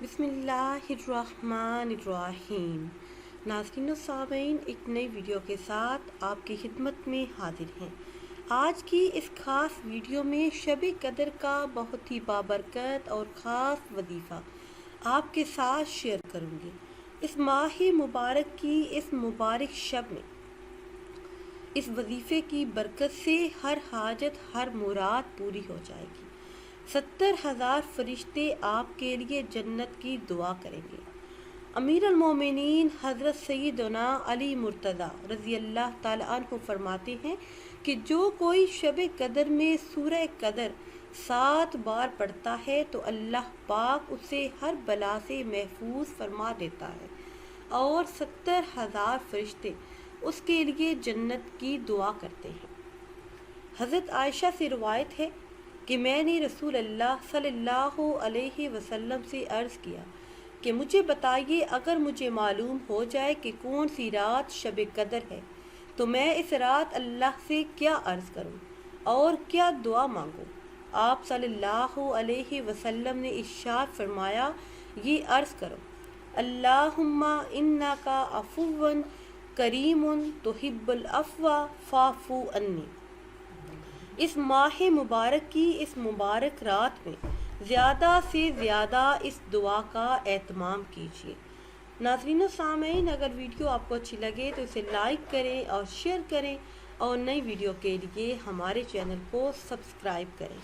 بسم اللہ الرحمن الرحیم۔ ناظرین و سامعین، ایک نئی ویڈیو کے ساتھ آپ کی خدمت میں حاضر ہیں۔ آج کی اس خاص ویڈیو میں شب قدر کا بہت ہی بابرکت اور خاص وظیفہ آپ کے ساتھ شیئر کروں گی۔ اس ماہ مبارک کی اس مبارک شب میں اس وظیفے کی برکت سے ہر حاجت ہر مراد پوری ہو جائے گی۔ 70,000 فرشتے آپ کے لیے جنت کی دعا کریں گے۔ امیر المومنین حضرت سیدنا علی مرتضیٰ رضی اللہ تعالیٰ عنہ فرماتے ہیں کہ جو کوئی شب قدر میں سورہ قدر 7 بار پڑھتا ہے تو اللہ پاک اسے ہر بلا سے محفوظ فرما دیتا ہے اور 70,000 فرشتے اس کے لیے جنت کی دعا کرتے ہیں۔ حضرت عائشہ سے روایت ہے کہ میں نے رسول اللہ صلی اللہ علیہ وسلم سے عرض کیا کہ مجھے بتائیے، اگر مجھے معلوم ہو جائے کہ کون سی رات شب قدر ہے تو میں اس رات اللہ سے کیا عرض کروں اور کیا دعا مانگوں؟ آپ صلی اللہ علیہ وسلم نے ارشاد فرمایا، یہ عرض کرو، اللہم انکا عفو کریم تحب العفو فاعف عنی۔ اس ماہ مبارک کی اس مبارک رات میں زیادہ سے زیادہ اس دعا کا اہتمام کیجیے۔ ناظرین و سامعین، اگر ویڈیو آپ کو اچھی لگے تو اسے لائک کریں اور شیئر کریں اور نئی ویڈیو کے لیے ہمارے چینل کو سبسکرائب کریں۔